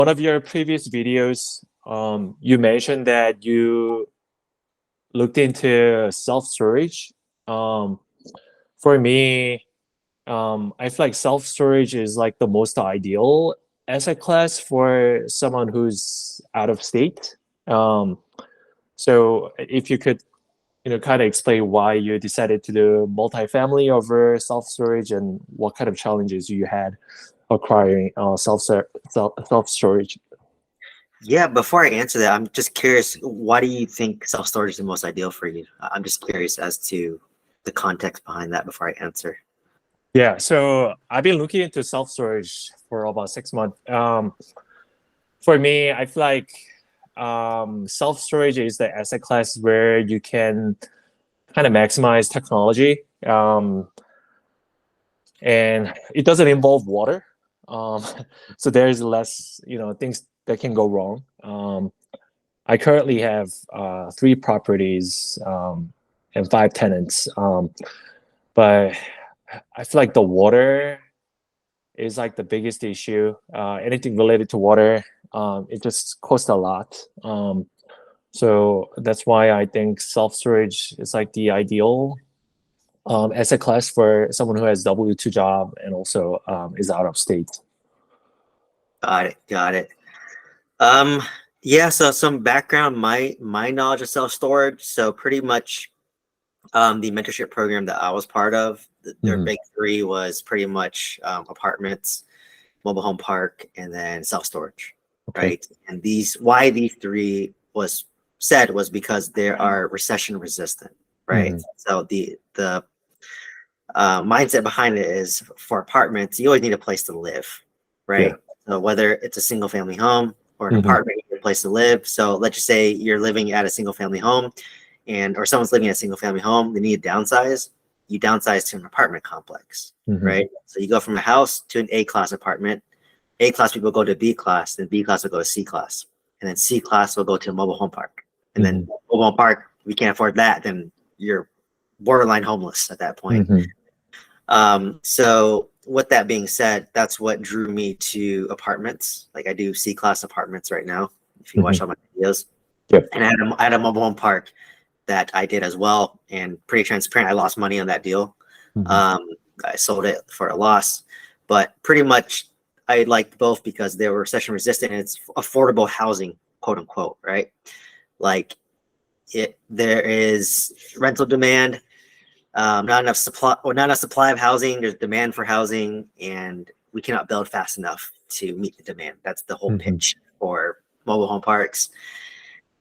One of your previous videos, you mentioned that you looked into self-storage. Um, for me, I feel like self-storage is like the most ideal asset class for someone who's out of state. Um, so if you could, kind of explain why you decided to do multifamily over self-storage and what kind of challenges you had acquiring self-storage. Yeah, before I answer that, I'm just curious, why do you think self-storage is the most ideal for you? I'm just curious as to the context behind that before I answer. Yeah, so I've been looking into self-storage for about 6 months. For me, I feel like self-storage is the asset class where you can kind of maximize technology, and it doesn't involve water. Um, so there's less, things that can go wrong. I currently have 3 properties and 5 tenants, but I feel like the water is like the biggest issue. Anything related to water, it just costs a lot. So that's why I think self-storage is like the ideal asset class for someone who has W-2 job and also is out of state. Got it. Yeah, so some background, my knowledge of self-storage. So pretty much the mentorship program that I was part of, their big three was pretty much apartments, mobile home park, and then self-storage. Okay. Right? And why these three was because they are recession resistant, right? So the mindset behind it is, for apartments, you always need a place to live, right? Yeah. So whether it's a single family home or an apartment, you need a place to live. So let's just say you're living at a single family home, or someone's living in a single family home, they need to downsize. You downsize to an apartment complex, right? So you go from a house to an A-class apartment. A-class people go to B class, then B class will go to C class, and then C class will go to a mobile home park. And then mobile home park, we can't afford that, then you're borderline homeless at that point. So with that being said, that's what drew me to apartments. Like, I do C-class apartments right now, if you watch all my videos. Yep. And I had a mobile home park that I did as well, and pretty transparent, I lost money on that deal. I sold it for a loss, but pretty much I liked both because they were recession resistant and it's affordable housing, quote unquote, right? Like, there is rental demand, not enough supply of housing. There's demand for housing, and we cannot build fast enough to meet the demand. That's the whole pitch for mobile home parks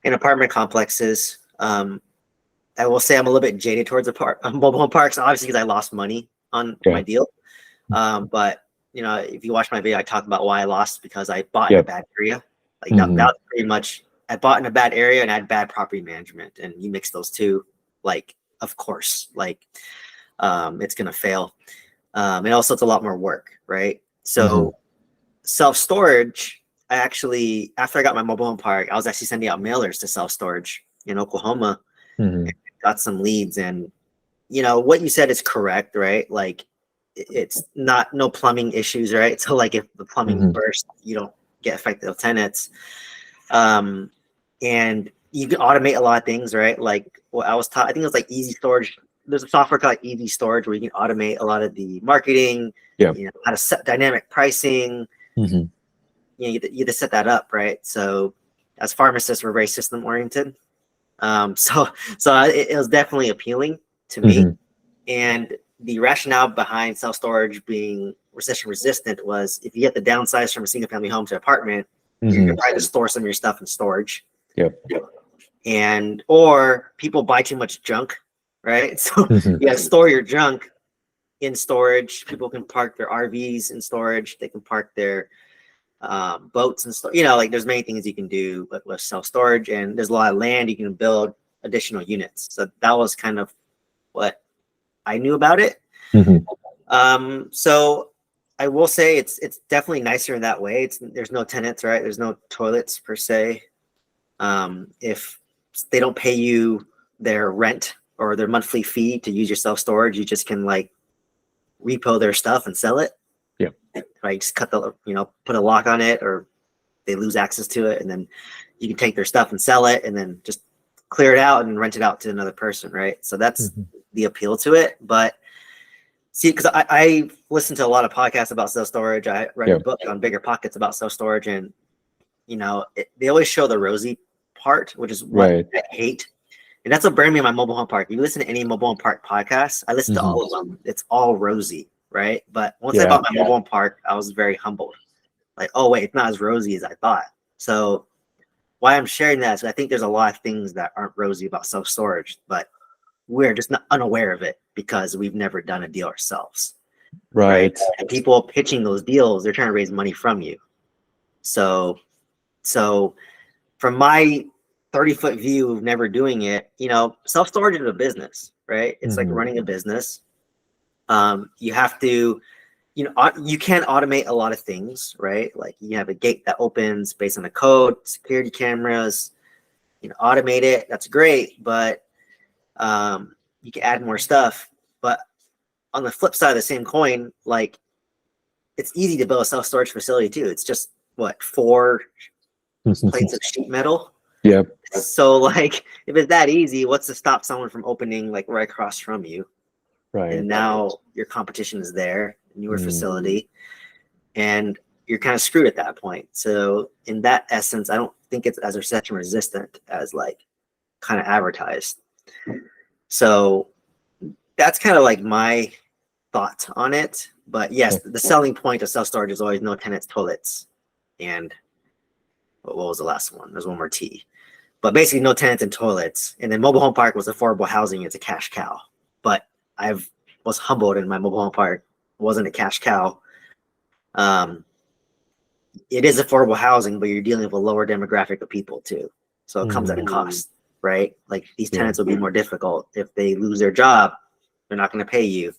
and apartment complexes. I will say I'm a little bit jaded towards mobile home parks, obviously, because I lost money on my deal. But if you watch my video, I talk about why I lost, because I bought in a bad area. Like that was pretty much, I bought in a bad area and I had bad property management, and you mix those two, like, of course, like, it's gonna fail. And also it's a lot more work, right? So self-storage, I actually, after I got my mobile home park, I was actually sending out mailers to self-storage in Oklahoma. And got some leads, and what you said is correct, right? Like, it's no plumbing issues, right? So like, if the plumbing bursts, you don't get affected tenants. And you can automate a lot of things, right? Like, what I was taught, I think it was like Easy Storage. There's a software called Easy Storage where you can automate a lot of the marketing, how to set dynamic pricing. You to set that up, right? So as pharmacists, we're very system oriented. So it was definitely appealing to me. And the rationale behind self-storage being recession resistant was, if you get the downsize from a single family home to apartment, you're gonna try to store some of your stuff in storage. Or people buy too much junk, right? So you gotta store your junk in storage. People can park their RVs in storage. They can park their boats and stuff. Like, there's many things you can do with self-storage, and there's a lot of land you can build additional units. So that was kind of what I knew about it. So I will say it's definitely nicer in that way. There's no tenants, right? There's no toilets per se. If they don't pay you their rent or their monthly fee to use your self-storage, you just can like repo their stuff and sell it. Right, just cut put a lock on it, or they lose access to it, and then you can take their stuff and sell it, and then just clear it out and rent it out to another person, right? So that's the appeal to it. But see, because I listened to a lot of podcasts about self-storage. I read a book on Bigger Pockets about self-storage, and they always show the rosy part, which is what I hate. And that's what burned me in my mobile home park. If you listen to any mobile home park podcast, I listen to all of them. It's all rosy, right? But once I bought my mobile home park, I was very humbled. Like, oh wait, it's not as rosy as I thought. So why I'm sharing that is I think there's a lot of things that aren't rosy about self-storage, but we're just not unaware of it because we've never done a deal ourselves. Right. And people pitching those deals, they're trying to raise money from you. So from my 30-foot view of never doing it, self-storage is a business, right? It's like running a business. You have to, you can automate a lot of things, right? Like you have a gate that opens based on the code, security cameras, automate it. That's great, but you can add more stuff. But on the flip side of the same coin, like it's easy to build a self-storage facility too. It's just 4 plates of sheet metal. Yep. So like if it's that easy, what's to stop someone from opening like right across from you? Right. And now your competition is there, newer facility, and you're kind of screwed at that point. So in that essence, I don't think it's as recession resistant as like kind of advertised. So that's kind of like my thought on it. But yes, the selling point of self-storage is always no tenants, toilets, and what was the last one? There's one more T. But basically no tenants and toilets. And then mobile home park was affordable housing. It's a cash cow. But I was humbled in my mobile home park. It wasn't a cash cow. It is affordable housing, but you're dealing with a lower demographic of people too. So it comes at a cost, right? Like these tenants will be more difficult. If they lose their job, they're not going to pay you.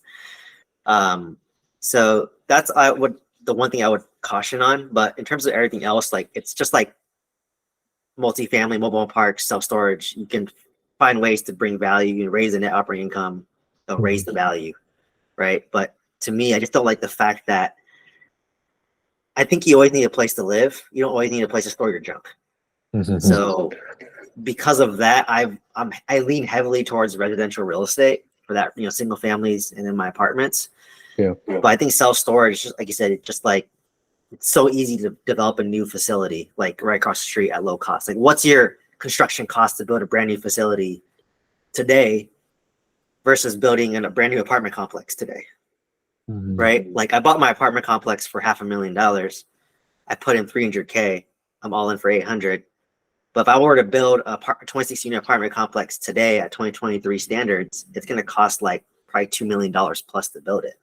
So that's the one thing I would caution on. But in terms of everything else, like it's just like multifamily, mobile home parks, self-storage. You can find ways to bring value. You can raise the net operating income. They'll raise the value, right? But to me, I just don't like the fact that I think you always need a place to live. You don't always need a place to store your junk. So because of that, I lean heavily towards residential real estate for that, single families and then my apartments. Yeah. But I think self-storage, just like you said, it's so easy to develop a new facility, like right across the street at low cost. Like what's your construction cost to build a brand new facility today versus building a brand new apartment complex today? Right? Like I bought my apartment complex for $500,000. I put in $300K. I'm all in for $800. But if I were to build a 26 unit apartment complex today at 2023 standards, it's going to cost like probably $2 million plus to build it.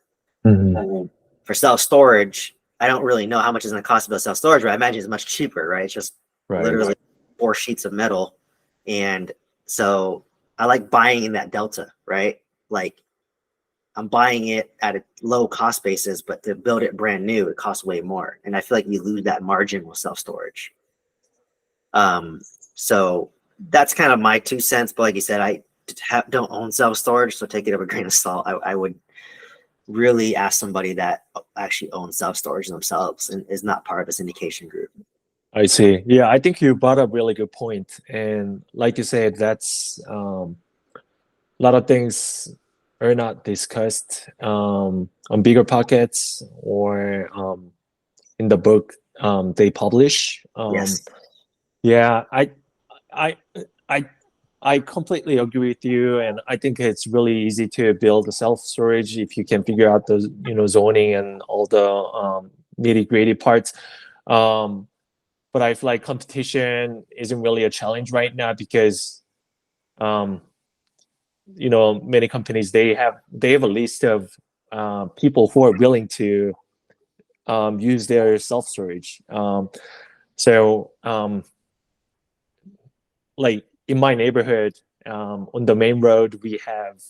For self-storage, I don't really know how much it's going to cost to build self-storage, but I imagine it's much cheaper, right? It's just literally 4 sheets of metal. And so I like buying in that delta, right? Like I'm buying it at a low cost basis, but to build it brand new, it costs way more. And I feel like you lose that margin with self-storage. So that's kind of my 2 cents. But like you said, I don't own self-storage, so take it with a grain of salt. I would really ask somebody that actually owns self-storage themselves and is not part of a syndication group. I see. Yeah, I think you brought up a really good point. And like you said, that's a lot of things are not discussed on Bigger Pockets or in the book they publish. Yes. Yeah, I completely agree with you, and I think it's really easy to build a self-storage if you can figure out the zoning and all the nitty-gritty parts. But I feel like competition isn't really a challenge right now because many companies they have a list of people who are willing to use their self-storage. Like in my neighborhood, on the main road, we have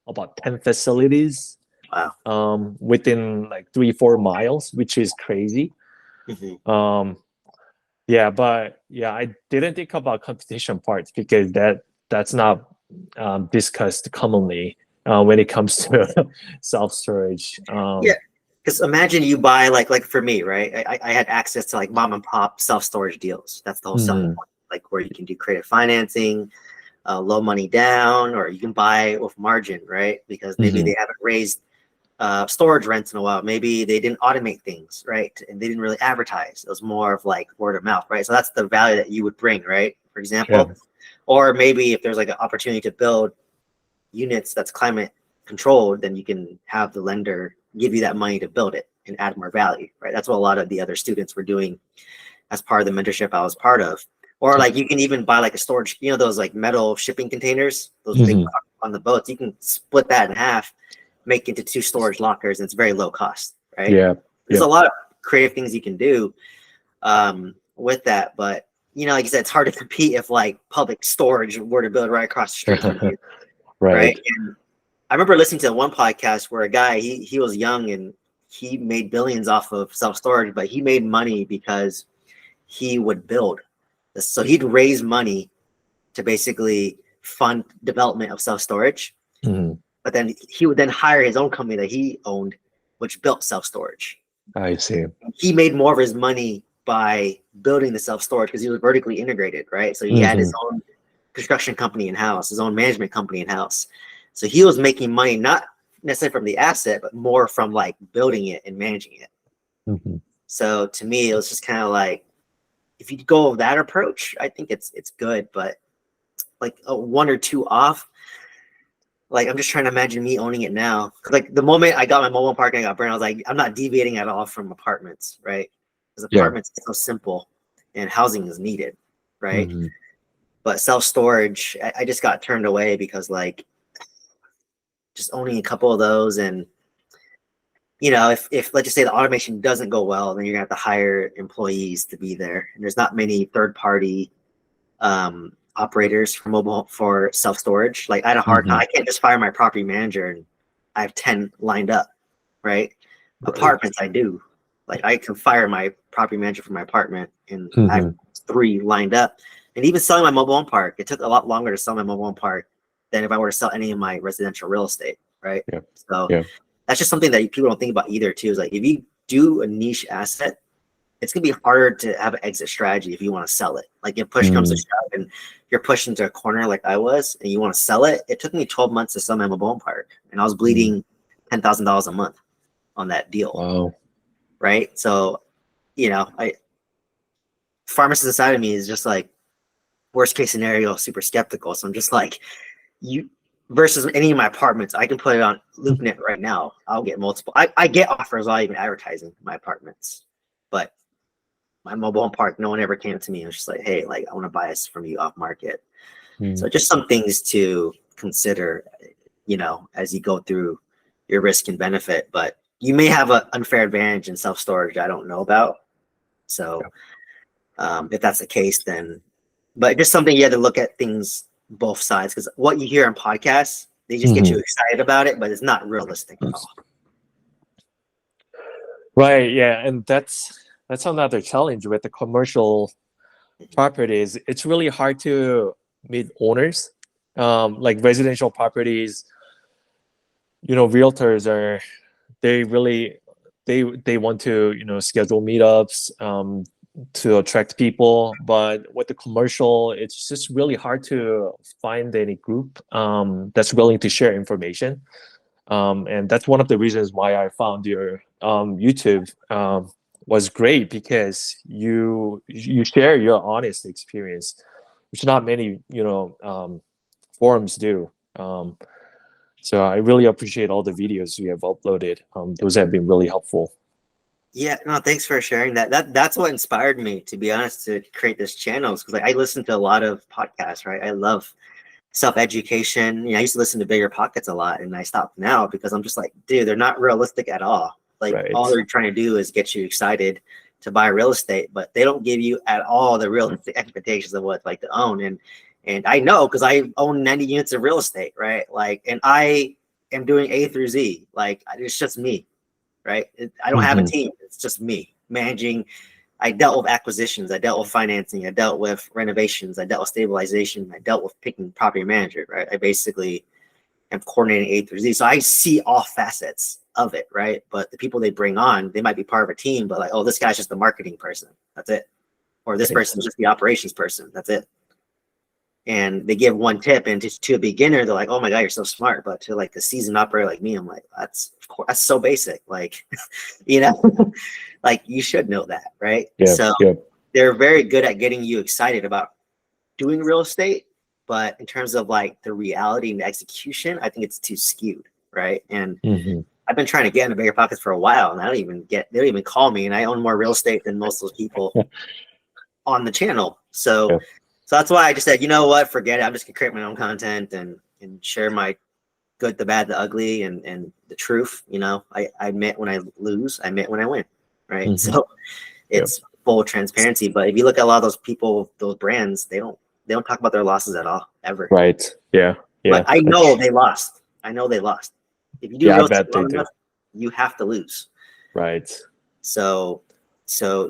about 10 facilities. Wow. Within like 3-4 miles, which is crazy. Yeah, but yeah, I didn't think about competition parts because that's not discussed commonly when it comes to self-storage. Yeah. Because imagine you buy like for me, right? I had access to like mom and pop self-storage deals. That's the whole selling point. Like where you can do creative financing, low money down, or you can buy with margin, right? Because maybe they haven't raised storage rents in a while. Maybe they didn't automate things, right? And they didn't really advertise. It was more of like word of mouth, right? So that's the value that you would bring, right? For example, or maybe if there's like an opportunity to build units that's climate controlled, then you can have the lender give you that money to build it and add more value, right? That's what a lot of the other students were doing as part of the mentorship I was part of. Or like you can even buy like a storage, you know, those like metal shipping containers, those big on the boats. You can split that in half, make it into 2 storage lockers, and it's very low cost, right? There's a lot of creative things you can do with that, but you know, like you said, it's hard to compete if like public storage were to build right across the street from you, right? And I remember listening to one podcast where a guy he was young and he made billions off of self-storage, but he made money because he would build. So he'd raise money to basically fund development of self-storage, but then he would then hire his own company that he owned, which built self-storage. I see. He made more of his money by building the self-storage because he was vertically integrated, right? So he had his own construction company in-house, his own management company in-house. So he was making money, not necessarily from the asset, but more from like building it and managing it. So to me, it was just kind of like, if you go with that approach, I think it's good, but like a 1 or 2 off, like I'm just trying to imagine me owning it now. Like the moment I got my mobile park and I got burned, I was like, I'm not deviating at all from apartments, right? Because apartments are so simple and housing is needed, right? But self-storage, I just got turned away because like just owning a couple of those, and you know, if let's just say the automation doesn't go well, then you're gonna have to hire employees to be there. And there's not many third-party operators for self-storage. Like I had a hard time. I can't just fire my property manager and I have 10 lined up, right? Apartments, I do. Like I can fire my property manager for my apartment and I have 3 lined up. And even selling my mobile home park, it took a lot longer to sell my mobile home park than if I were to sell any of my residential real estate, right? So that's just something that people don't think about either too, is like if you do a niche asset, it's gonna be harder to have an exit strategy if you want to sell it. Like if push comes to shove and you're pushed into a corner like I was and you want to sell it, it took me 12 months to sell my mobile home park and I was bleeding $10,000 a month on that deal. Right? So, you know, pharmacist inside of me is just like worst case scenario, super skeptical. So I'm just like, you versus any of my apartments, I can put it on LoopNet right now. I'll get multiple. I get offers without even advertising my apartments, but my mobile home park, no one ever came to me and was just like, hey, like I want to buy this from you off market. So just some things to consider, you know, as you go through your risk and benefit, but you may have an unfair advantage in self-storage I don't know about. So if that's the case, then, but just something you have to look at things both sides, because what you hear in podcasts, they just get you excited about it, but it's not realistic at all. Right. Yeah. And that's another challenge with the commercial properties. It's really hard to meet owners. Like residential properties, you know, realtors are, they want to, you know, schedule meetups to attract people, but with the commercial, it's just really hard to find any group that's willing to share information. And that's one of the reasons why I found your YouTube was great, because you share your honest experience, which not many, you know, forums do. So I really appreciate all the videos you have uploaded. Those have been really helpful. Yeah, no, thanks for sharing that. That's what inspired me, to be honest, to create this channel. Because like I listen to a lot of podcasts, right? I love self-education. You know, I used to listen to Bigger Pockets a lot, and I stopped now because I'm just like, dude, they're not realistic at all. Like all they're trying to do is get you excited to buy real estate, but they don't give you at all the realistic expectations of what it's like to own. And I know because I own 90 units of real estate, right? Like, and I am doing A through Z. Like it's just me, right? I don't have a team. It's just me managing. I dealt with acquisitions. I dealt with financing. I dealt with renovations. I dealt with stabilization. I dealt with picking property manager, right? I basically I'm coordinating A through Z. So I see all facets of it, right? But the people they bring on, they might be part of a team, but like, oh, this guy's just the marketing person. That's it. Or this person's just the operations person. That's it. And they give one tip, and to a beginner, they're like, "Oh my god, you're so smart." But to like a seasoned operator like me, I'm like, "That's of course, that's so basic." Like, you know, like you should know that, right? Yeah. So Yeah. they're very good at getting you excited about doing real estate, but in terms of like the reality and the execution, I think it's too skewed, right? And I've been trying to get into bigger pockets for a while, and they don't even call me, and I own more real estate than most of those people on the channel. So that's why I just said, you know what, forget it. I'm just gonna create my own content and share my good, the bad, the ugly, and the truth. You know, I admit when I lose, I admit when I win, right? So it's full transparency. But if you look at a lot of those people, those brands, they don't talk about their losses at all, ever. Right. Yeah. Yeah. But I know they lost. I know they lost. If you do Yeah, I real estate bet they long do. enough, you have to lose. Right. So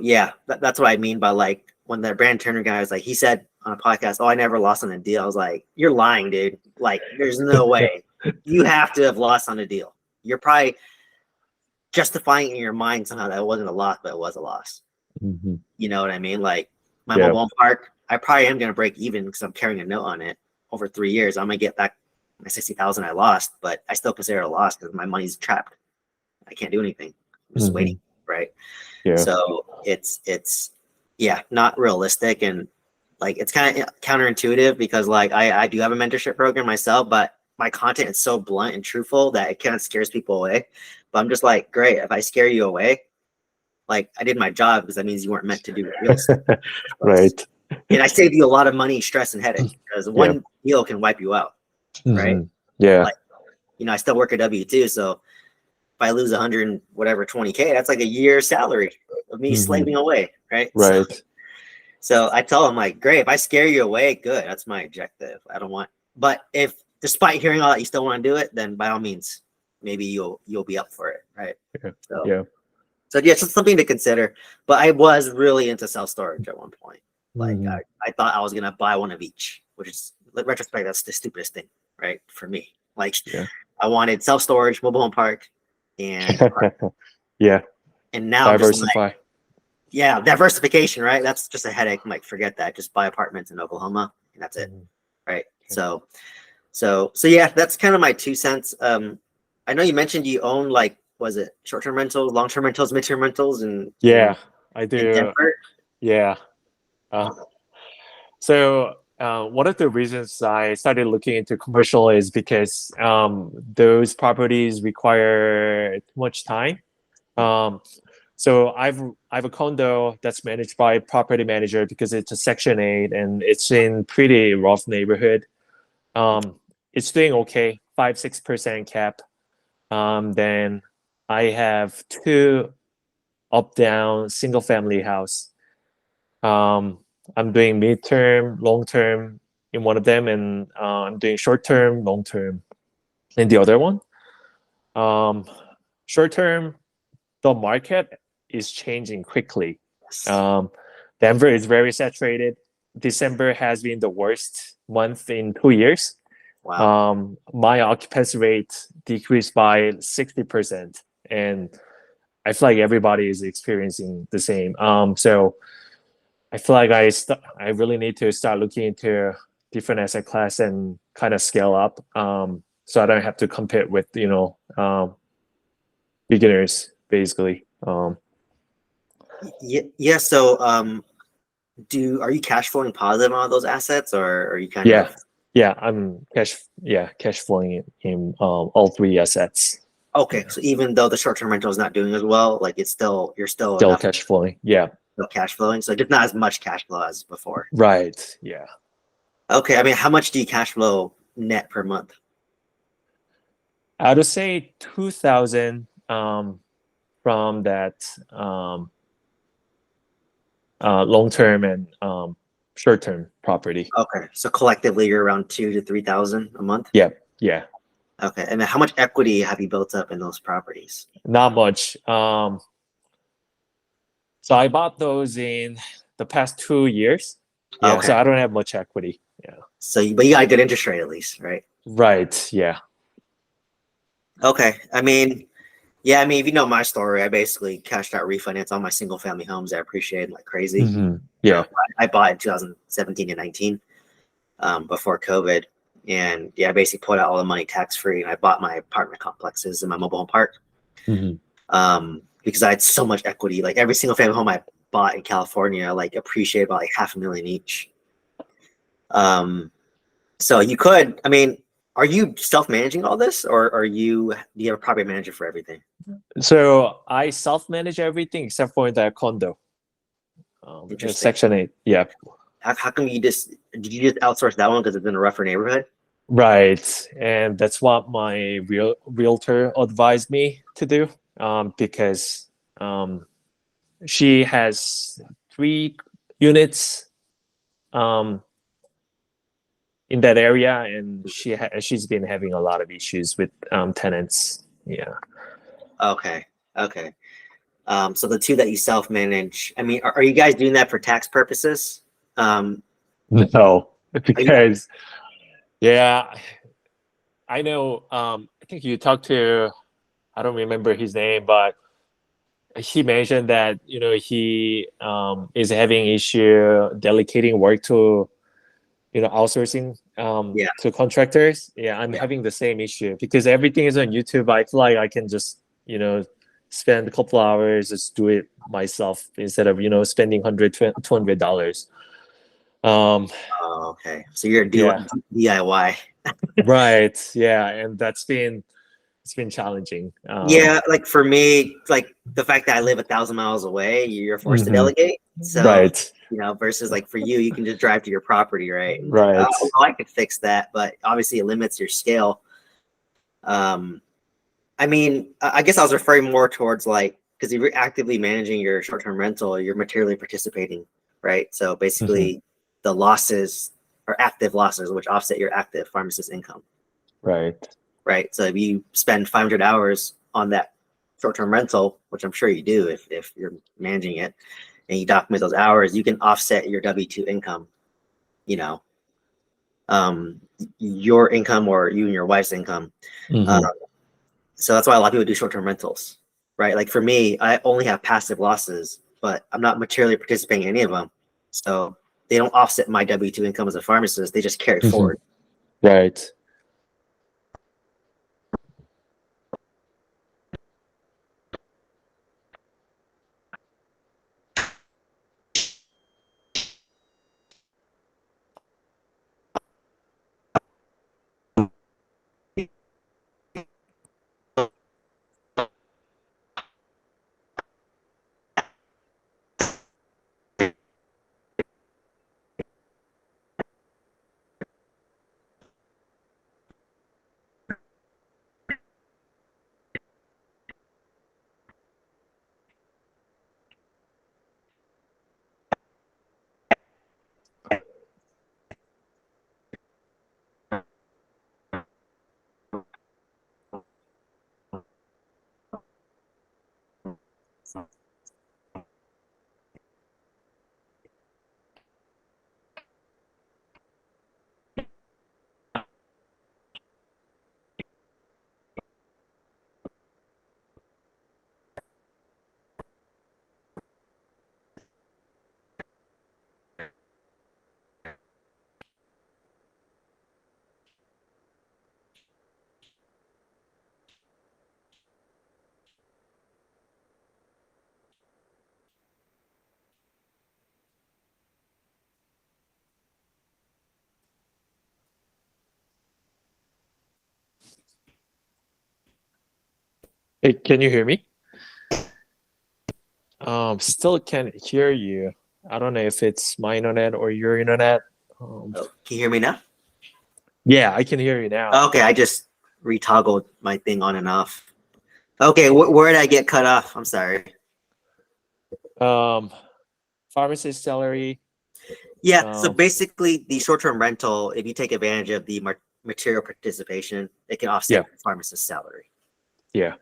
yeah, that's what I mean by like when the brand Turner guy was like, he said on a podcast, "Oh, I never lost on a deal." I was like, "You're lying, dude. Like, there's no way. You have to have lost on a deal. You're probably justifying in your mind somehow that it wasn't a loss, but it was a loss." You know what I mean? Like my mobile home park, I probably am gonna break even because I'm carrying a note on it over 3 years. I'm gonna get back my 60,000 I lost, but I still consider it a loss because my money's trapped. I can't do anything. I'm just waiting, right? Yeah. So it's yeah, not realistic, and like it's kind of counterintuitive because like I do have a mentorship program myself, but my content is so blunt and truthful that it kind of scares people away. But I'm just like, great, if I scare you away, like I did my job because that means you weren't meant to do real estate. Right. And I saved you a lot of money, stress, and headache because one deal can wipe you out, right? Yeah. Like, you know, I still work at W2, so if I lose 100 and whatever 20K, that's like a year's salary of me slaving away, right? Right. So I tell them like, great, if I scare you away, good. That's my objective. I don't want, but if despite hearing all that you still want to do it, then by all means, maybe you'll be up for it, right? So yeah, it's something to consider. But I was really into self-storage at one point. Like I thought I was gonna buy one of each, which is in retrospect, that's the stupidest thing, right? For me. Like I wanted self-storage, mobile home park, and and now I'm just like, diversification, right? That's just a headache. I'm like, forget that. Just buy apartments in Oklahoma, and that's it, right? So yeah, that's kind of my 2 cents. I know you mentioned you own like, was it short-term rentals, long-term rentals, mid-term rentals, and I do. in Denver? Yeah. So one of the reasons I started looking into commercial is because those properties require too much time. So I have a condo that's managed by a property manager because it's a Section 8 and it's in pretty rough neighborhood. It's doing okay, 5-6% cap. Then I have 2 up-down single-family house. I'm doing mid-term, long-term in one of them, and I'm doing short-term, long-term in the other one. Short-term, the market is changing quickly. Denver is very saturated. December has been the worst month in 2 years. Wow. My occupancy rate decreased by 60%, and I feel like everybody is experiencing the same. So I feel like I really need to start looking into different asset class and kind of scale up, so I don't have to compete with beginners basically. Yeah. So are you cash flowing positive on those assets, or are you kind Yeah. of? Yeah, I'm cash flowing in all 3 assets. Okay, so even though the short-term rental is not doing as well, like you're still enough cash flowing. Yeah. still cash flowing, so just not as much cash flow as before. Right. Yeah. Okay, I mean, how much do you cash flow net per month? I would say 2,000 from that long-term and short-term property. Okay, so collectively you're around 2,000 to 3,000 a month. Yeah. Yeah. Okay, and then how much equity have you built up in those properties? Not much. So I bought those in the past 2 years. Yeah. Okay. So I don't have much equity. Yeah. But you got a good interest rate at least, right? Right. Yeah. Okay. I mean, yeah, I mean, if you know my story, I basically cashed out refinance on my single family homes. I appreciated like crazy. Yeah. I bought in 2017 and 19 before COVID. And yeah, I basically pulled out all the money tax free and I bought my apartment complexes in my mobile home park because I had so much equity. Like every single family home I bought in California, like appreciated about like $500,000 each. So you could, I mean, are you self-managing all this or do you have a property manager for everything? So I self-manage everything except for the condo. Interesting. Section 8. Yeah. How come did you just outsource that one because it's in a rougher neighborhood? Right. And that's what my realtor advised me to do because she has 3 units um, in that area, and she's been having a lot of issues with tenants. Yeah. Okay. Okay. So the two that you self-manage, I mean, are you guys doing that for tax purposes? No, Are you, because yeah, I know. I think you talked to, I don't remember his name, but he mentioned that he is having issue delegating work to outsourcing yeah. to contractors. Yeah, I'm Yeah. having the same issue because everything is on YouTube. I feel like I can just spend a couple hours just do it myself instead of spending $100 $200. Um, Oh, okay. So you're doing yeah, DIY. right. Yeah, and it's been challenging. Yeah, like for me, like the fact that I live 1,000 miles away, you're forced to Mhm. delegate. So, Right, versus like for you, you can just drive to your property, right? And like, oh, right. well, I could fix that, but obviously it limits your scale. Um, I mean, I guess I was referring more towards like because if you're actively managing your short-term rental, you're materially participating, right? So Mhm. basically, the losses are active losses, which offset your active pharmacist income, Right. right? So if you spend 500 hours on that short-term rental, which I'm sure you do if you're managing it, and you document those hours, you can offset your W-2 income, you know, your income or you and your wife's income. Uh, Mhm. so that's why a lot of people do short-term rentals, right? Like for me, I only have passive losses, but I'm not materially participating in any of them. So they don't offset my W-2 income as a pharmacist. They just carry Mhm. forward. Right. Hey, can you hear me? Still can't hear you. I don't know if it's my internet or your internet. Oh, can you hear me now? Yeah, I can hear you now. Okay, I just retoggled my thing on and off. Okay, where did I get cut off? I'm sorry. Um, Pharmacist salary. Yeah, so Um, basically, the short-term rental, if you take advantage of the material participation, it can offset yeah, your pharmacist salary, yeah,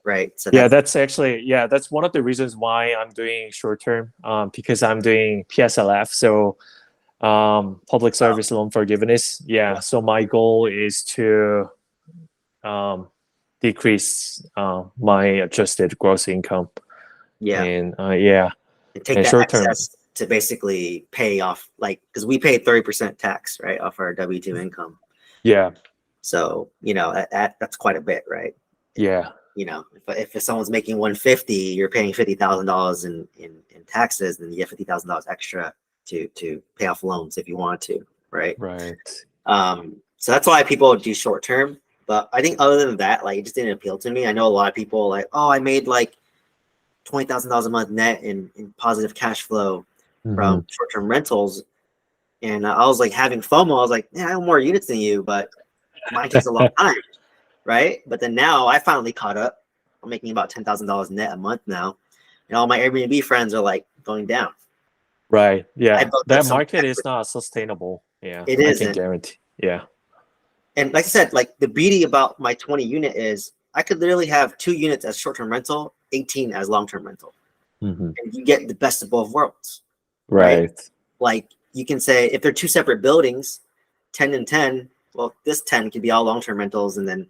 right? So yeah. that's That's one of the reasons why I'm doing short term. Because I'm doing PSLF, so public service loan forgiveness. yeah. Yeah. So my goal is to um decrease my adjusted gross income. Yeah. And yeah, And take and that short term. excess to basically pay off, like, because we pay 30% tax, right, off our W-2 income. Yeah, So, that's quite a bit, right? yeah, If someone's making 150, you're paying $50,000 in taxes, then you get $50,000 extra to pay off loans if you want to, right? right. So that's why people do short term. But I think other than that, like, it just didn't appeal to me. I know a lot of people like, oh, I made like $20,000 a month net in positive cash flow from short-term rentals. And I was like having FOMO. I was like, yeah, I have more units than you, but mine takes a long time, right? But then now I finally caught up. I'm making about $10,000 net a month now. And all my Airbnb friends are like going down. Right. I Yeah. built up That some market is equity. not sustainable. Yeah. It I can isn't. guarantee. Yeah. And like I said, like the beauty about my 20 unit is I could literally have 2 units as short-term rental, 18 as long-term rental. And you get the best of both worlds, right? Like you can say if they're 2 separate buildings, 10 and 10, well, this 10 could be all long-term rentals. And then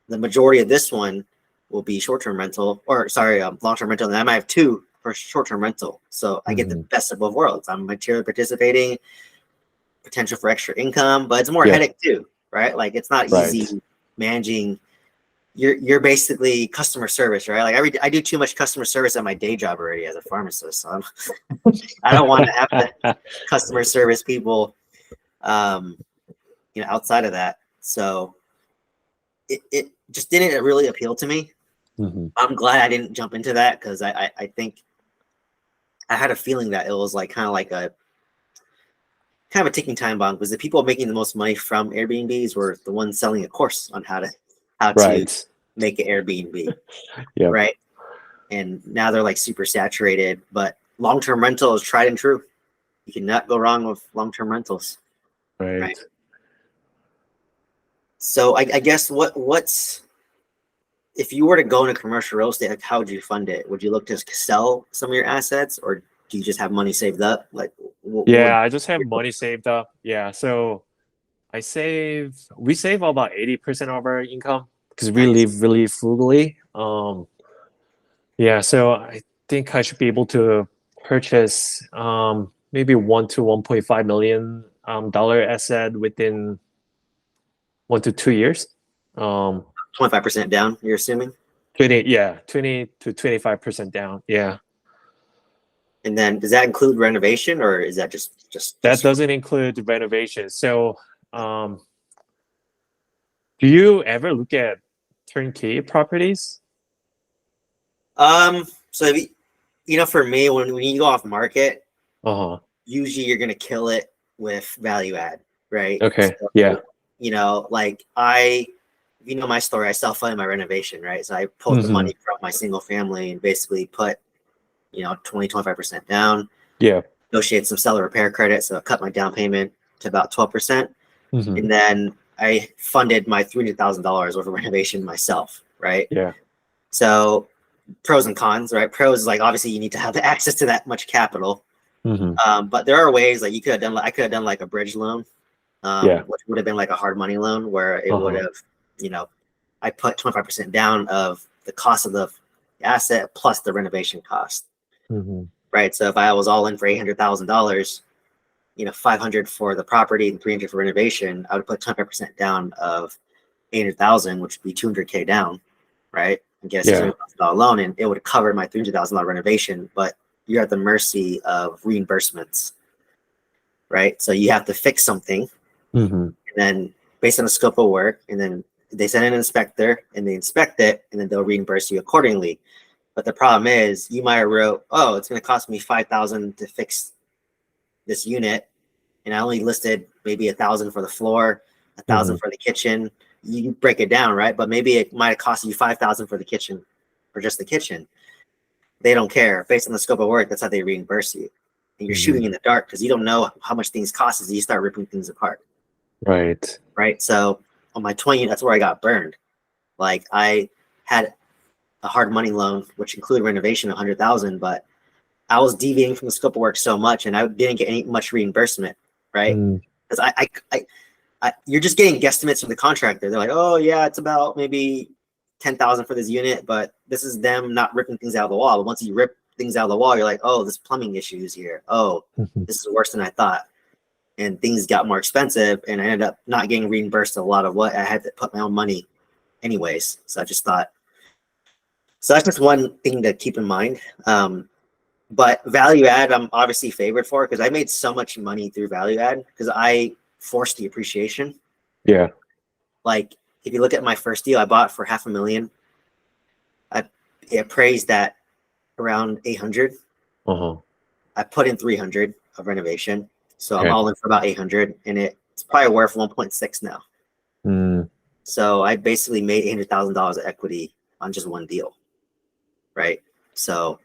the majority of this one will be short-term rental, or sorry, long-term rental. And I might have 2 for short-term rental. So I get the best of both worlds. I'm materially participating, potential for extra income, but it's more Yeah. headache too, right? Like it's not easy managing. You're basically customer service, right? Like I do too much customer service at my day job already as a pharmacist. So I don't want to have to customer service people, outside of that. So it just didn't really appeal to me. I'm glad I didn't jump into that because I think I had a feeling that it was like kind of a ticking time bomb, because the people making the most money from Airbnbs were the ones selling a course on how to make an Airbnb. Right. And now they're like super saturated, but long-term rental is tried and true. You cannot go wrong with long-term rentals. Right. So I guess what's if you were to go into commercial real estate, like how would you fund it? Would you look to sell some of your assets, or do you just have money saved up? Like I just have money saved up. Yeah. So we save about 80% of our income because we live really frugally. Yeah, so I think I should be able to purchase maybe 1 to 1.5 million dollar asset within 1 to 2 years. 25% down, you're assuming? 20 to 25% down. Yeah. And then does that include renovation, or is that just That doesn't include the renovation. So do you ever look at turnkey properties? So if for me, when you go off market, usually you're gonna kill it with value add, right? Okay. So, Yeah. like my story, I self-funded my renovation, right? So I pulled the money from my single family and basically put 20-25% down. Yeah. Negotiated some seller repair credit, so I cut my down payment to about 12%. And then I funded my $300,000 worth of renovation myself, right? Yeah. So pros and cons, right? Pros is like obviously you need to have the access to that much capital. But there are ways like I could have done like a bridge loan, which would have been like a hard money loan where it would have, I put 25% down of the cost of the asset plus the renovation cost. Right. So if I was all in for $800,000, 500 for the property and 300 for renovation, I would put 25% down of 800,000, which would be 200K down, right? And get a $600,000 loan, and it would cover my $300,000 renovation. But you're at the mercy of reimbursements, right? So you have to fix something, and then based on the scope of work, and then they send an inspector, and they inspect it, and then they'll reimburse you accordingly. But the problem is, you might have wrote, "Oh, it's going to cost me $5,000 to fix this unit," and I only listed maybe $1,000 for the floor, $1,000 for the kitchen. You break it down, right? But maybe it might have cost you $5,000 for the kitchen, or just the kitchen. They don't care. Based on the scope of work, that's how they reimburse you. And you're shooting in the dark because you don't know how much things cost as you start ripping things apart. Right. Right. So on my 20, that's where I got burned. Like I had a hard money loan, which included renovation, 100,000, but I was deviating from the scope of work so much, and I didn't get any much reimbursement, right? Because you're just getting guesstimates from the contractor. They're like, "Oh yeah, it's about maybe $10,000 for this unit, but this is them not ripping things out of the wall. But once you rip things out of the wall, you're like, oh, this plumbing issues here. Oh, this is worse than I thought. And things got more expensive, and I ended up not getting reimbursed a lot of what I had to put my own money anyways. So I just thought, so that's just one thing to keep in mind. But value add, I'm obviously favored for, because I made so much money through value add because I forced the appreciation. Yeah. Like if you look at my first deal, I bought for $500,000. It appraised at around 800. I put in 300 of renovation, so I'm all in for about 800, and it's probably worth 1.6 now. So I basically made $800,000 of equity on just one deal, right? So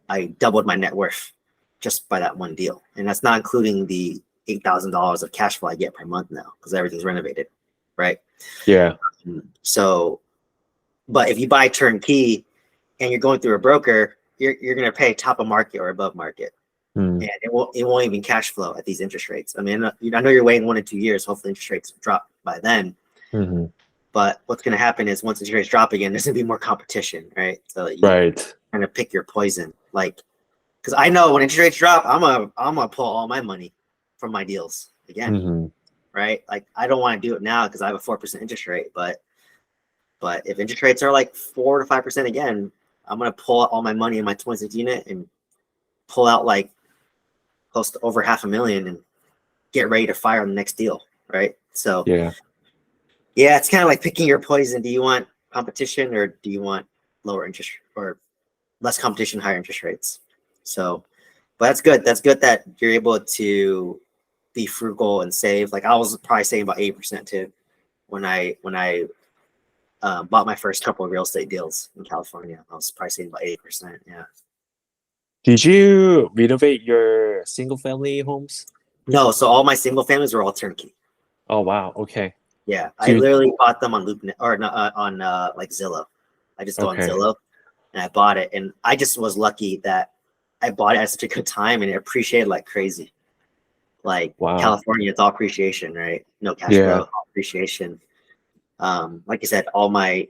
I doubled my net worth just by that one deal, and that's not including the $8,000 of cash flow I get per month now because everything's renovated, right? Yeah. So, but if you buy turnkey and you're going through a broker, you're going to pay top of market or above market, and it won't even cash flow at these interest rates. I mean, I know you're waiting 1 to 2 years. Hopefully, interest rates drop by then. But what's going to happen is once interest rates drop again, there's going to be more competition, right? So you kind of pick your poison, like, because I know when interest rates drop, I'm gonna pull all my money from my deals again, right? Like I don't want to do it now because I have a 4% interest rate, but if interest rates are like 4 to 5% again, I'm gonna pull out all my money in my 26 unit and pull out like close to over $500,000 and get ready to fire on the next deal, right? So yeah, it's kind of like picking your poison. Do you want competition or do you want lower interest or less competition, higher interest rates? So, but that's good. That's good that you're able to be frugal and save. Like I was probably saving about 8% too when I bought my first couple of real estate deals in California. I was probably saving about 8%. Yeah. Did you renovate your single family homes? No. So all my single families were all turnkey. Oh, wow. Okay. Yeah. I literally bought them on LoopNet or on like Zillow. I just go on Zillow and I bought it. And I just was lucky that I bought it at such a good time and it appreciated like crazy. Like California, it's all appreciation, right? No cash flow, all appreciation. Like you said, I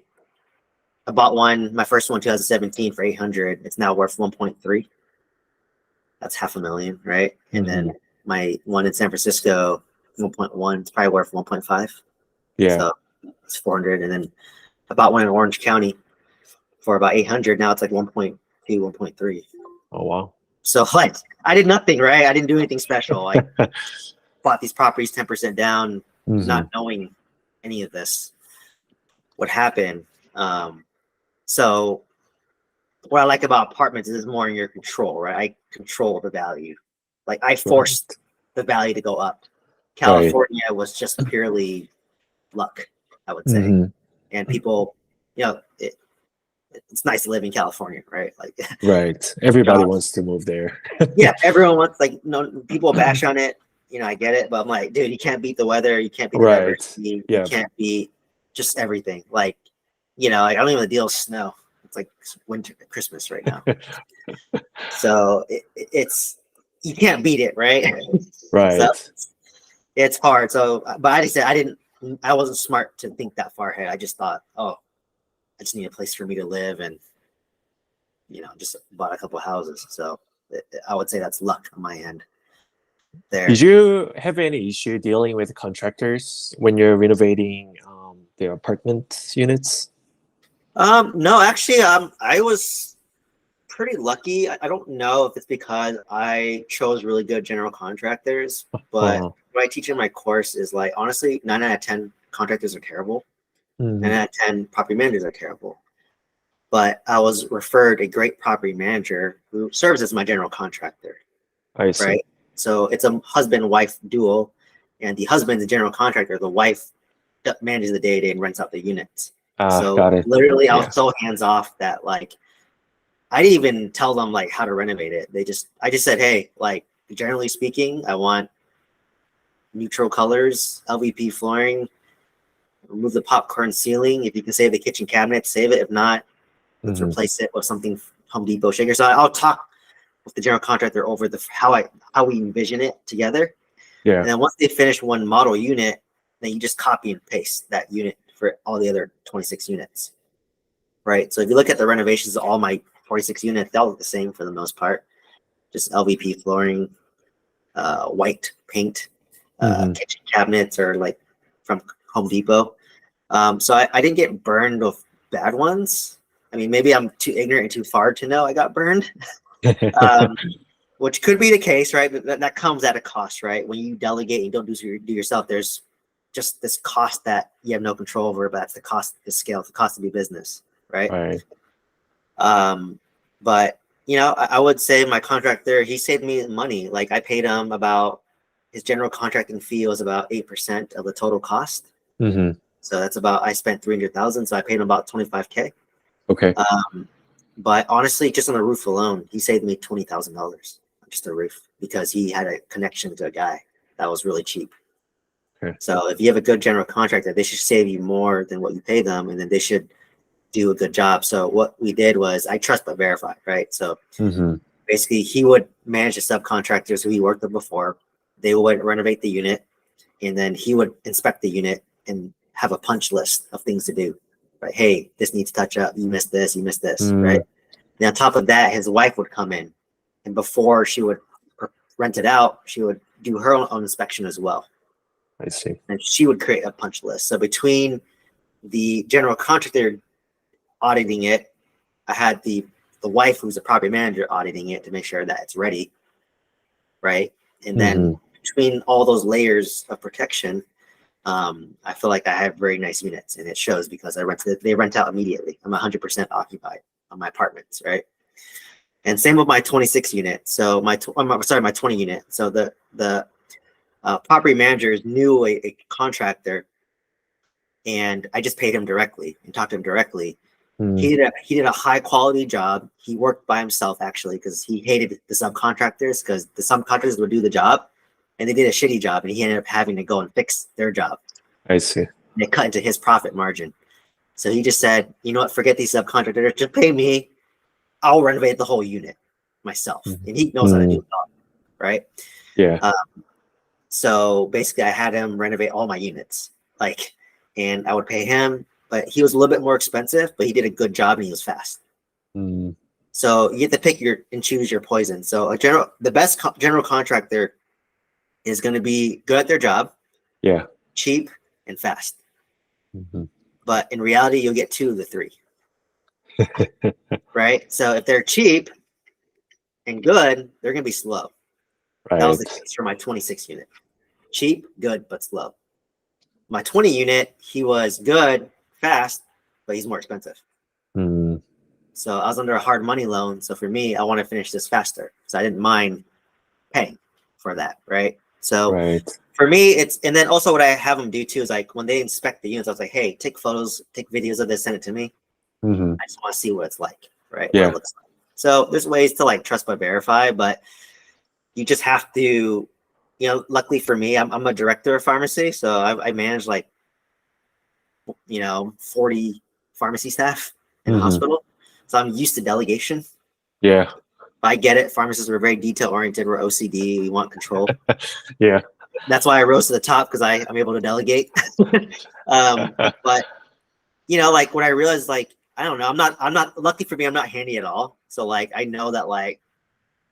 bought my first one 2017 for 800. It's now worth 1.3. That's $500,000, right? And then my one in San Francisco, 1.1. It's probably worth 1.5. Yeah. So it's 400. And then I bought one in Orange County for about 800. Now it's like 1.2, 1.3. Oh, wow. So like I did nothing, right? I didn't do anything special. I bought these properties 10% down, not knowing any of this would happen. So what I like about apartments is it's more in your control, right? I control the value. Like I forced the value to go up. California was just purely luck, I would say. And people, it's nice to live in California, right? Like everybody wants to move there. Yeah, everyone wants, like, people bash on it. I get it, but I'm like, dude, you can't beat the weather. You can't beat the diversity. You can't beat just everything. Like, I don't even deal with snow. It's like winter, Christmas right now. So it's you can't beat it, right? So it's hard. So, but I just said I wasn't smart to think that far ahead. I just thought, I just need a place for me to live, and just bought a couple of houses. So I would say that's luck on my end. There. Did you have any issue dealing with contractors when you're renovating their apartment units? No, actually, I was pretty lucky. I don't know if it's because I chose really good general contractors, but what I teach in my course is, like, honestly, 9 out of 10 contractors are terrible. 9 out of 10 property managers are terrible. But I was referred a great property manager who serves as my general contractor. I see. Right? So it's a husband-wife duo, and the husband's a general contractor. The wife manages the day-to-day and rents out the units. So literally, I was so hands-off that, like, I didn't even tell them, like, how to renovate it. I just said, hey, like, generally speaking, I want neutral colors, LVP flooring, remove the popcorn ceiling. If you can save the kitchen cabinet, save it. If not, let's replace it with something Home Depot shaker. So I'll talk with the general contractor over how we envision it together. Yeah. And then once they finish one model unit, then you just copy and paste that unit for all the other 26 units. right? So if you look at the renovations of all my 46 units, they all look the same for the most part. Just LVP flooring, white paint, kitchen cabinets are like from Home Depot. So I didn't get burned with bad ones. I mean, maybe I'm too ignorant and too far to know I got burned, which could be the case, right? But that comes at a cost, right? When you delegate and don't do yourself, there's just this cost that you have no control over, but that's the cost, the scale, the cost of your business, right? Right. But I would say my contractor, he saved me money. Like I paid him about, his general contracting fee was about 8% of the total cost. So that's about, I spent 300,000. So I paid him about 25K. Okay. But honestly, just on the roof alone, he saved me $20,000 just the roof because he had a connection to a guy that was really cheap. Okay. So if you have a good general contractor, they should save you more than what you pay them, and then they should do a good job. So what we did was I trust but verify, right? So basically he would manage the subcontractors who he worked with before. They would renovate the unit, and then he would inspect the unit and have a punch list of things to do. Right? Hey, this needs touch up. You missed this. You missed this. Right? And on top of that, his wife would come in, and before she would rent it out, she would do her own inspection as well. I see. And she would create a punch list. So between the general contractor auditing it, I had the wife who's a property manager auditing it to make sure that it's ready, right? And then between all those layers of protection, I feel like I have very nice units, and it shows because they rent out immediately. I'm 100% occupied on my apartments, right? And same with my 26 unit. So my 20 unit. So the property managers knew a contractor, and I just paid him directly and talked to him directly. He did a high quality job. He worked by himself actually because he hated the subcontractors because the subcontractors would do the job and they did a shitty job, and he ended up having to go and fix their job. I see. And it cut into his profit margin. So he just said, you know what, forget these subcontractors, just pay me. I'll renovate the whole unit myself. And he knows how to do it all, right? Yeah. So basically I had him renovate all my units, and I would pay him, but he was a little bit more expensive, but he did a good job and he was fast. So you have to pick and choose your poison. So the best general contractor is going to be good at their job, cheap and fast. But in reality, you'll get 2 of the 3. Right? So if they're cheap and good, they're going to be slow. Right. That was the case for my 26 unit. Cheap, good, but slow. My 20 unit, he was good, fast, but he's more expensive. So I was under a hard money loan. So for me, I want to finish this faster. So I didn't mind paying for that, right? So for me, and then also what I have them do too is like when they inspect the units, I was like, hey, take photos, take videos of this, send it to me. I just want to see what it's like, right? What it looks like. So there's ways to trust but verify, but you just have to, luckily for me, I'm a director of pharmacy. So I manage 40 pharmacy staff in a hospital. So I'm used to delegation. Yeah. I get it. Pharmacists are very detail oriented. We're OCD. We want control. Yeah. That's why I rose to the top because I'm able to delegate. But what I realized, I don't know. I'm not lucky for me. I'm not handy at all. So I know that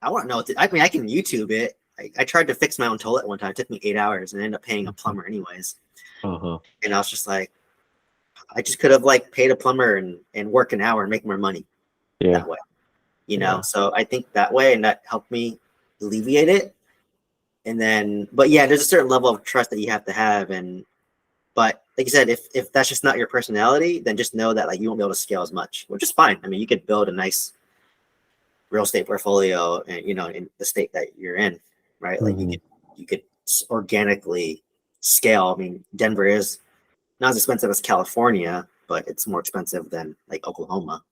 I want to know. I can YouTube it. I tried to fix my own toilet one time. It took me 8 hours and ended up paying a plumber anyways. And I was just like, I just could have paid a plumber and work an hour and make more money that way. So I think that way, and that helped me alleviate it. And then, but yeah, there's a certain level of trust that you have to have. But like you said, if that's just not your personality, then just know that you won't be able to scale as much, which is fine. I mean, you could build a nice real estate portfolio and, in the state that you're in, right? You could organically scale. I mean, Denver is not as expensive as California, but it's more expensive than Oklahoma.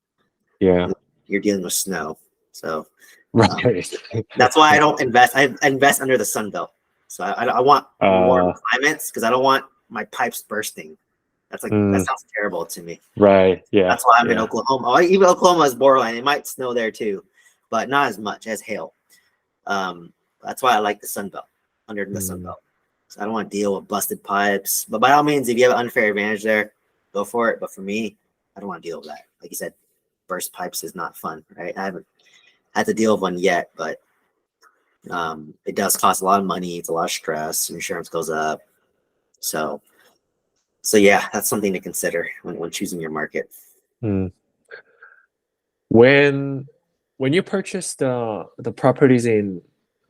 Yeah. You're dealing with snow. So that's why I don't invest. I invest under the sun belt. So I want warm climates because I don't want my pipes bursting. That's that sounds terrible to me. Right. Yeah. That's why I'm in Oklahoma. Even Oklahoma is borderline. It might snow there too, but not as much as hail. That's why I like the sun belt, under the sun belt. So I don't want to deal with busted pipes. But by all means, if you have an unfair advantage there, go for it. But for me, I don't want to deal with that. like you said, burst pipes is not fun, right? I haven't had to deal with one yet, but it does cost a lot of money. It's a lot of stress. Insurance goes up. So yeah, that's something to consider when choosing your market. Mm. When you purchased the properties in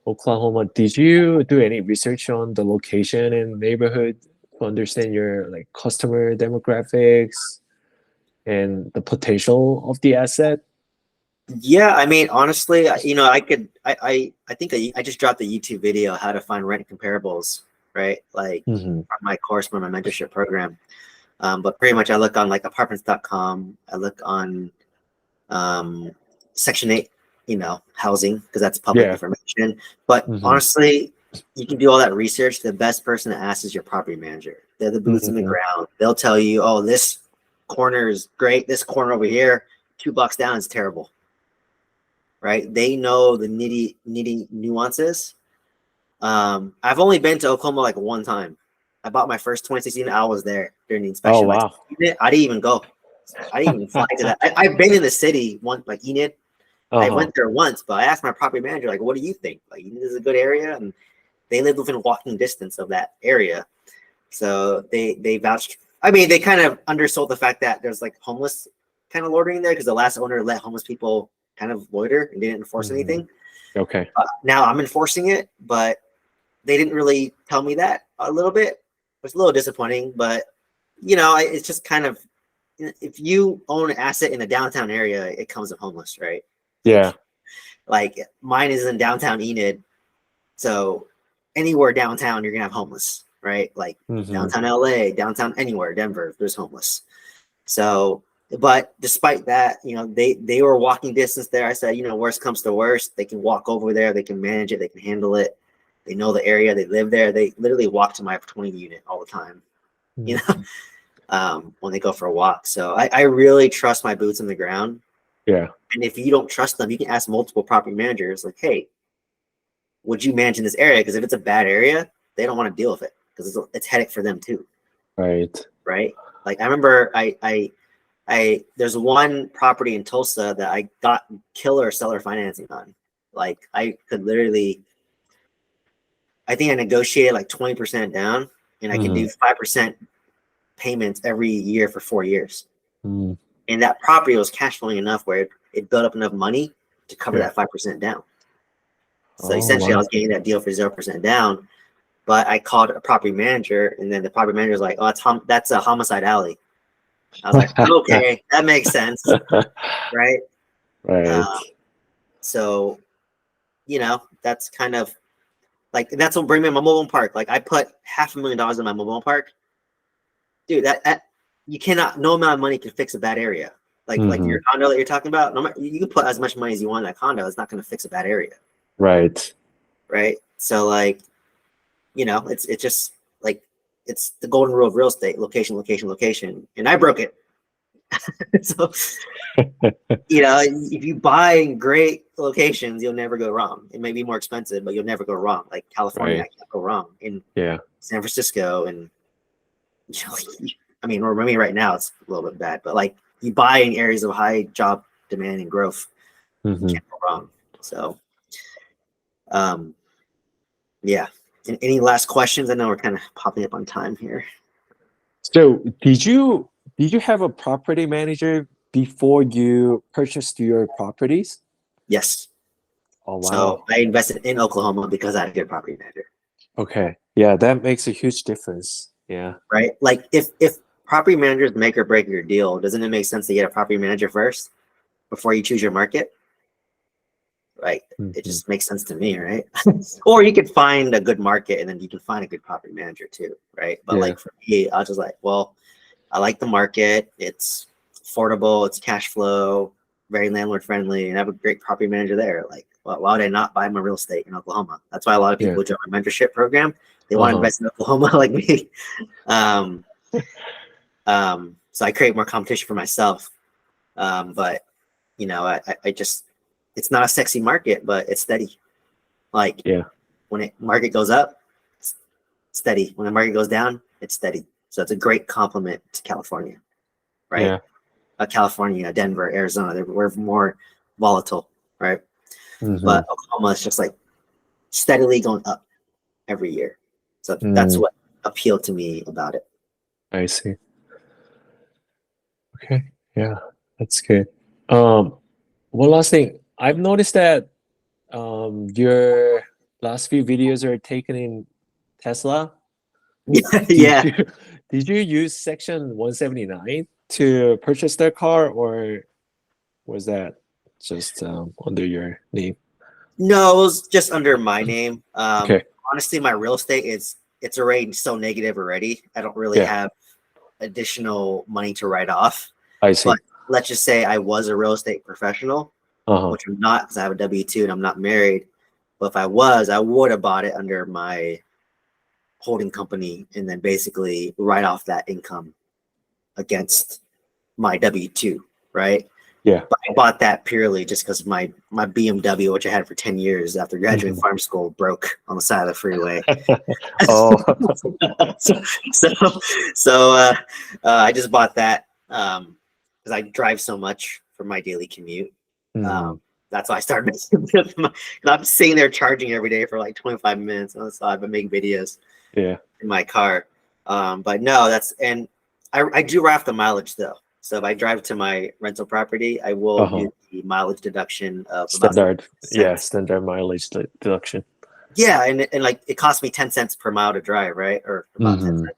Oklahoma, did you do any research on the location and neighborhood to understand your like customer demographics and the potential of the asset? Yeah, I mean, honestly, I think I just dropped a YouTube video how to find rent comparables, right? Like Mm-hmm. from my course, from my mentorship program. But pretty much I look on like apartments.com. I look on um, Section 8, housing, because that's public Yeah. information. But Mm-hmm. honestly, you can do all that research. The best person to ask is your property manager. They're the boots in the Mm-hmm. ground. They'll tell you, oh, this corner is great. This corner over here, 2 blocks down is terrible, right? They know the nitty nuances. I've only been to Oklahoma like one time. I bought my first 2016. I was there during the Oh inspection. Like wow. I didn't even go. I didn't even fly to that. I've been in the city once, like Enid. I Uh-huh. went there once, but I asked my property manager, like, what do you think? Like, this is a good area, and they live within walking distance of that area, so they vouched. I mean, they kind of undersold the fact that there's like homeless kind of loitering there because the last owner let homeless people kind of loiter and didn't enforce Mm-hmm. anything. Okay. Now I'm enforcing it, but they didn't really tell me that a little bit. It's a little disappointing, but it's just kind of, if you own an asset in a downtown area, it comes with homeless, right? Yeah. Like mine is in downtown Enid, so anywhere downtown you're gonna have homeless, right? Like Mm-hmm. downtown LA, downtown anywhere, Denver, there's homeless. So, but despite that, they were walking distance there. I said, worst comes to worst, they can walk over there, they can manage it, they can handle it. They know the area, they live there. They literally walk to my 20 unit all the time, when they go for a walk. So I really trust my boots on the ground. Yeah. And if you don't trust them, you can ask multiple property managers, like, hey, would you manage in this area? Because if it's a bad area, they don't want to deal with it because it's headache for them too, Right. right? Like I remember, there's one property in Tulsa that I got killer seller financing on. Like I could literally, I think I negotiated like 20% down, and I can Mm-hmm. do 5% payments every year for 4 years. Mm-hmm. And that property was cash flowing enough where it built up enough money to cover Yeah. that 5% down. So Oh essentially, I was wow. getting that deal for 0% down. But I called a property manager, and then the property manager was like, "Oh, that's a homicide alley." I was like, "Okay, that makes sense, right?" Right. Uh, so that's kind of like, that's what bring me in my mobile home park. Like I put $500,000 in my mobile home park, dude. That you cannot. No amount of money can fix a bad area. Like Mm-hmm. your condo that you're talking about. No matter, you can put as much money as you want in that condo. It's not going to fix a bad area, Right. right? So like, it's just like, it's the golden rule of real estate: location, location, location. And I broke it. So if you buy in great locations, you'll never go wrong. It may be more expensive, but you'll never go wrong. Like California, I Right. can't go wrong. In Yeah. San Francisco, and I mean, or maybe right now it's a little bit bad, but like you buy in areas of high job demand and growth, you Mm-hmm. can't go wrong. So, um, yeah. And any last questions? I know we're kind of popping up on time here. So did you have a property manager before you purchased your properties? Yes. Oh So wow. I invested in Oklahoma because I had a good property manager, Okay. Yeah, that makes a huge difference. Yeah. right? Like if property managers make or break your deal, doesn't it make sense to get a property manager first before you choose your market? Like it Mm-hmm. just makes sense to me, right? Or you could find a good market and then you can find a good property manager too, right? But Yeah. like for me, I was just like, well, I like the market. It's affordable. It's cash flow, very landlord friendly, and I have a great property manager there. Like, well, why would I not buy my real estate in Oklahoma? That's why a lot of Yeah. people join my mentorship program. They want to Uh-huh. invest in Oklahoma like me. Um, so I create more competition for myself. But I just, it's not a sexy market, but it's steady. Like Yeah. when it market goes up, it's steady. When the market goes down, it's steady. So it's a great compliment to California, right? Yeah. California, Denver, Arizona. We're more volatile, right? But Oklahoma is just like steadily going up every year. So that's what appealed to me about it. I see. Okay. Yeah, that's good. One last thing. I've noticed that your last few videos are taken in Tesla. Did Yeah. you did you use Section 179 to purchase that car, or was that just under your name? No, it was just under my name. Okay. Honestly, my real estate it's already so negative already. I don't really Yeah, have additional money to write off. I see. But let's just say I was a real estate professional, Uh-huh. which I'm not because I have a W-2 and I'm not married. But if I was, I would have bought it under my holding company and then basically write off that income against my W-2, right? Yeah. But I bought that purely just because my BMW, which I had for 10 years after graduating farm school, broke on the side of the freeway. Oh. so I just bought that because I drive so much for my daily commute. That's why I started making. I'm sitting there charging every day for like 25 minutes. So I've been making videos Yeah. in my car. But no, I do write off the mileage though. So if I drive to my rental property, I will use the mileage deduction of standard. Yeah, standard mileage deduction. Yeah, and like it cost me 10 cents per mile to drive, right? Or about 10 cents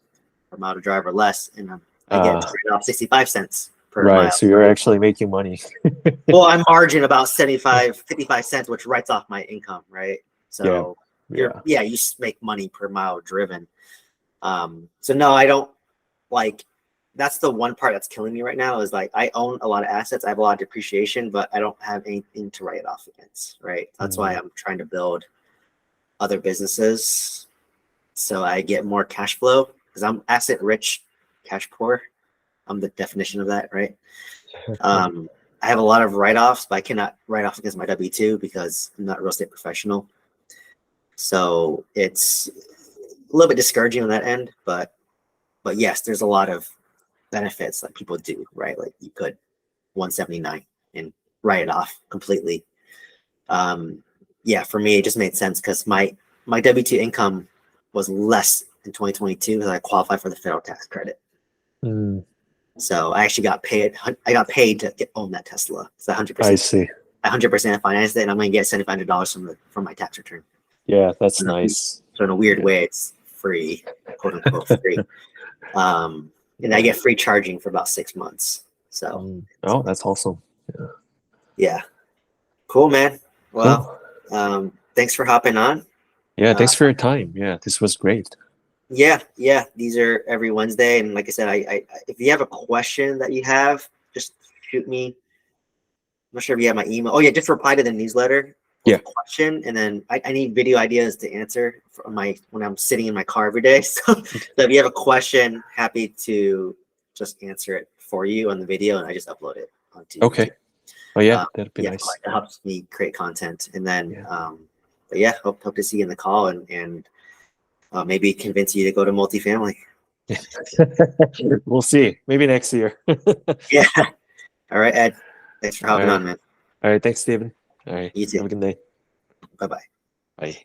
per mile to drive or less. And I get to write off 65 cents per mile. So you're actually making money. Well, I margin about 55 cents, which writes off my income, right? So you make money per mile driven. So no, I don't like that's the one part that's killing me right now is like I own a lot of assets, I have a lot of depreciation, but I don't have anything to write it off against, right? That's why I'm trying to build other businesses so I get more cash flow because I'm asset rich, cash poor. I'm the definition of that, right? I have a lot of write-offs, but I cannot write off against my W-2 because I'm not a real estate professional. So it's a little bit discouraging on that end, but yes, there's a lot of benefits that people do, right? Like you could 179 and write it off completely. Yeah, for me, it just made sense because my W-2 income was less in 2022 because I qualified for the federal tax credit. So I actually got paid. I got paid to own that Tesla. It's 100%. I see. 100% financed it, and I'm going to get $7,500 from my tax return. Yeah, that's nice. So in a weird way, it's free, quote unquote free. And I get free charging for about 6 months. So that's awesome. Yeah. Cool, man. Well, thanks for hopping on. Yeah, thanks for your time. Yeah, this was great. Yeah. These are every Wednesday, and like I said, I if you have a question that you have, just shoot me. I'm not sure if you have my email. Oh yeah, just reply to the newsletter. Yeah. Question, and then I need video ideas to answer for when I'm sitting in my car every day. So if you have a question, happy to just answer it for you on the video, and I just upload it onto YouTube. Oh yeah, that'd be nice. It helps me create content, and then but yeah, hope to see you in the call and maybe convince you to go to multifamily. We'll see. Maybe next year. Yeah. All right, Ed. Thanks for hopping on, man. All right. Thanks, Steven. All right. You too. Have a good day. Bye-bye. Bye.